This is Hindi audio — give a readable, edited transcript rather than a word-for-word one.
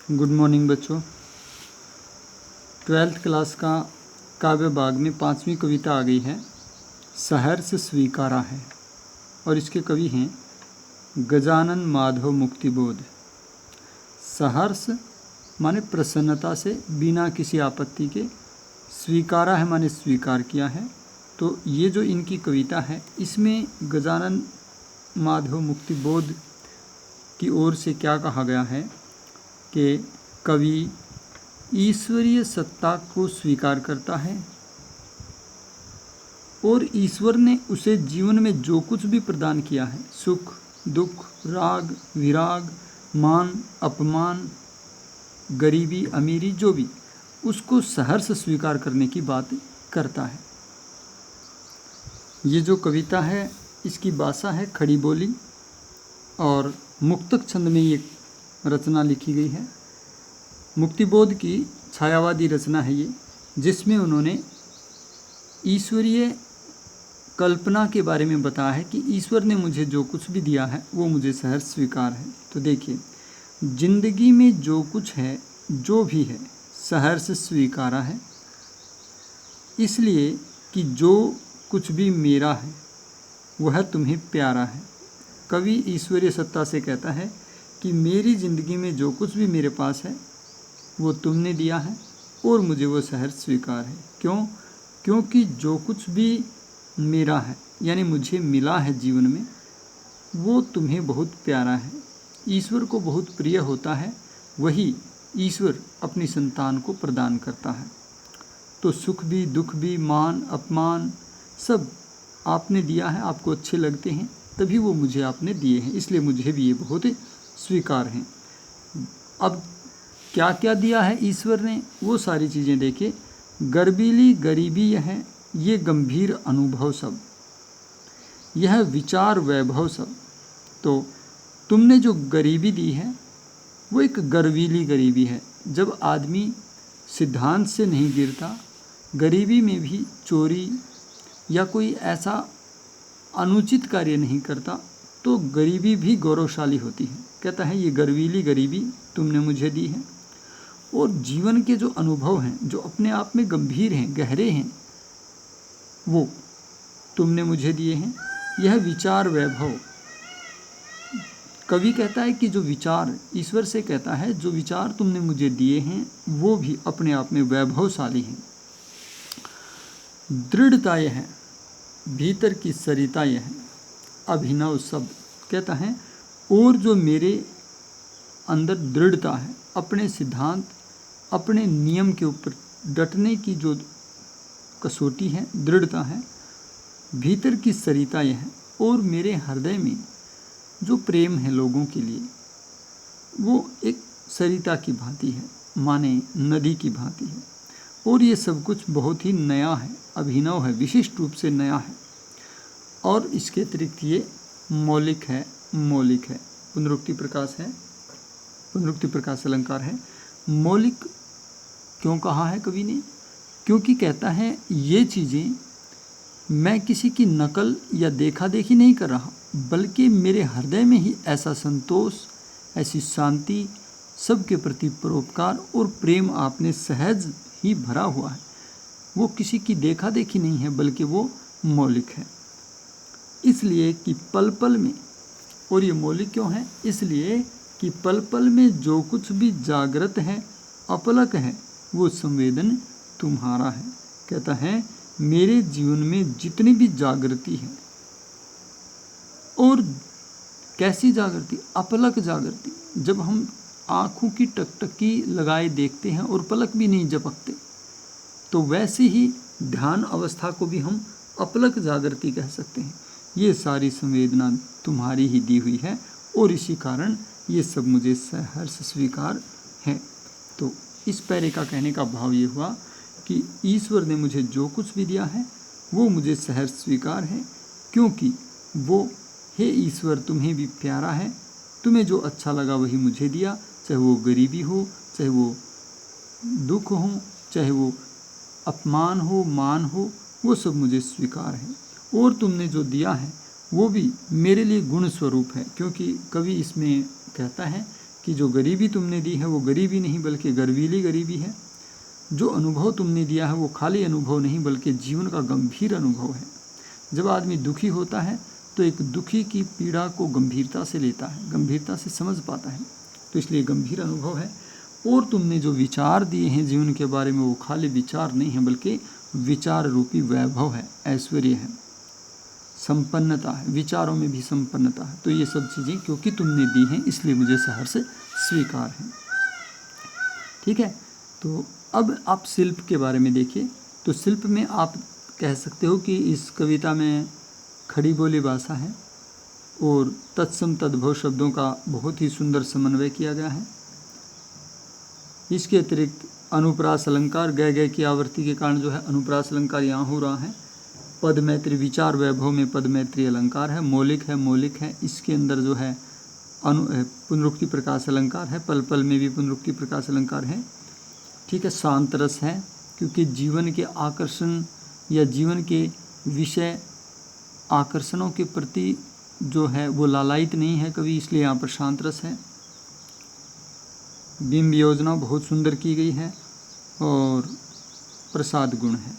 गुड मॉर्निंग बच्चों। 12th क्लास का काव्य भाग में 5वीं कविता आ गई है, सहर्ष स्वीकारा है, और इसके कवि हैं गजानन माधव मुक्तिबोध। सहर्ष माने प्रसन्नता से, बिना किसी आपत्ति के, स्वीकारा है माने स्वीकार किया है। तो ये जो इनकी कविता है, इसमें गजानन माधव मुक्तिबोध की ओर से क्या कहा गया है कि कवि ईश्वरीय सत्ता को स्वीकार करता है और ईश्वर ने उसे जीवन में जो कुछ भी प्रदान किया है, सुख दुख, राग विराग, मान अपमान, गरीबी अमीरी, जो भी, उसको सहर्ष स्वीकार करने की बात करता है। ये जो कविता है, इसकी भाषा है खड़ी बोली और मुक्तक छंद में ये रचना लिखी गई है। मुक्तिबोध की छायावादी रचना है ये, जिसमें उन्होंने ईश्वरीय कल्पना के बारे में बताया है कि ईश्वर ने मुझे जो कुछ भी दिया है वो मुझे सहर्ष स्वीकार है। तो देखिए, जिंदगी में जो कुछ है, जो भी है, सहर्ष स्वीकारा है, इसलिए कि जो कुछ भी मेरा है वह तुम्हें प्यारा है। कवि ईश्वरीय सत्ता से कहता है कि मेरी ज़िंदगी में जो कुछ भी मेरे पास है वो तुमने दिया है और मुझे वो सहर्ष स्वीकार है। क्यों? क्योंकि जो कुछ भी मेरा है, यानी मुझे मिला है जीवन में, वो तुम्हें बहुत प्यारा है। ईश्वर को बहुत प्रिय होता है, वही ईश्वर अपनी संतान को प्रदान करता है। तो सुख भी, दुख भी, मान अपमान सब आपने दिया है, आपको अच्छे लगते हैं, तभी वो मुझे आपने दिए हैं, इसलिए मुझे भी ये बहुत स्वीकार हैं। अब क्या क्या दिया है ईश्वर ने, वो सारी चीज़ें देखिए। गर्बीली गरीबी है, ये गंभीर अनुभव सब, यह विचार वैभव सब। तो तुमने जो गरीबी दी है वो एक गर्वीली गरीबी है। जब आदमी सिद्धांत से नहीं गिरता, गरीबी में भी चोरी या कोई ऐसा अनुचित कार्य नहीं करता, तो गरीबी भी गौरवशाली होती है। कहता है ये गर्वीली गरीबी तुमने मुझे दी है। और जीवन के जो अनुभव हैं, जो अपने आप में गंभीर हैं, गहरे हैं, वो तुमने मुझे दिए हैं। यह विचार वैभव, कवि कहता है कि जो विचार, ईश्वर से कहता है जो विचार तुमने मुझे दिए हैं वो भी अपने आप में वैभवशाली हैं। दृढ़ता यह है, भीतर की सरिता यह है, अभिनव शब्द। कहता है और जो मेरे अंदर दृढ़ता है, अपने सिद्धांत, अपने नियम के ऊपर डटने की जो कसौटी है, दृढ़ता है, भीतर की सरिता यह है, और मेरे हृदय में जो प्रेम है लोगों के लिए, वो एक सरिता की भांति है, माने नदी की भांति है। और ये सब कुछ बहुत ही नया है, अभिनव है, विशिष्ट रूप से नया है। और इसके अतिरिक्त ये मौलिक है, मौलिक है, पुनरुक्ति प्रकाश है, पुनरुक्ति प्रकाश अलंकार है। मौलिक क्यों कहा है कवि ने? क्योंकि कहता है ये चीज़ें मैं किसी की नकल या देखा देखी नहीं कर रहा, बल्कि मेरे हृदय में ही ऐसा संतोष, ऐसी शांति, सबके प्रति परोपकार और प्रेम आपने सहज ही भरा हुआ है। वो किसी की देखा देखी नहीं है, बल्कि वो मौलिक है। इसलिए कि पल पल में, और ये मौलिक क्यों है? इसलिए कि पल पल में जो कुछ भी जागृत है, अपलक है, वो संवेदन तुम्हारा है। कहता है मेरे जीवन में जितनी भी जागृति है, और कैसी जागृति? अपलक जागृति। जब हम आँखों की टकटकी लगाए देखते हैं और पलक भी नहीं झपकते, तो वैसे ही ध्यान अवस्था को भी हम अपलक जागृति कह सकते हैं। ये सारी संवेदना तुम्हारी ही दी हुई है, और इसी कारण ये सब मुझे सहर्ष स्वीकार है। तो इस पैरे का कहने का भाव ये हुआ कि ईश्वर ने मुझे जो कुछ भी दिया है वो मुझे सहर्ष स्वीकार है, क्योंकि वो, हे ईश्वर, तुम्हें भी प्यारा है, तुम्हें जो अच्छा लगा वही मुझे दिया, चाहे वो गरीबी हो, चाहे वो दुख हो, चाहे वो अपमान हो, मान हो, वो सब मुझे स्वीकार है। और तुमने जो दिया है वो भी मेरे लिए गुण स्वरूप है, क्योंकि कवि इसमें कहता है कि जो गरीबी तुमने दी है वो गरीबी नहीं बल्कि गर्वीली गरीबी है। जो अनुभव तुमने दिया है वो खाली अनुभव नहीं बल्कि जीवन का गंभीर अनुभव है। जब आदमी दुखी होता है तो एक दुखी की पीड़ा को गंभीरता से लेता है, गंभीरता से समझ पाता है, तो इसलिए गंभीर अनुभव है। और तुमने जो विचार दिए हैं जीवन के बारे में वो खाली विचार नहीं है बल्कि विचार रूपी वैभव है, ऐश्वर्य है, संपन्नता है, विचारों में भी संपन्नता है। तो ये सब चीज़ें क्योंकि तुमने दी हैं इसलिए मुझे सहर्ष स्वीकार है। ठीक है, तो अब आप शिल्प के बारे में देखिए। तो शिल्प में आप कह सकते हो कि इस कविता में खड़ी बोली भाषा है और तत्सम तद्भव शब्दों का बहुत ही सुंदर समन्वय किया गया है। इसके अतिरिक्त अनुप्रास अलंकार, गय गय की आवृत्ति के कारण जो है अनुप्रास अलंकार यहाँ हो रहा है। पद मैत्री, विचार वैभव में पद मैत्री अलंकार है, मौलिक है। इसके अंदर जो है पुनरुक्ति प्रकाश अलंकार है, पल पल में भी पुनरुक्ति प्रकाश अलंकार है। ठीक है, शांत रस है क्योंकि जीवन के आकर्षण या जीवन के विषय आकर्षणों के प्रति जो है वो लालायित नहीं है कवि, इसलिए यहाँ पर शांत रस है। बिंब योजना बहुत सुंदर की गई है और प्रसाद गुण है।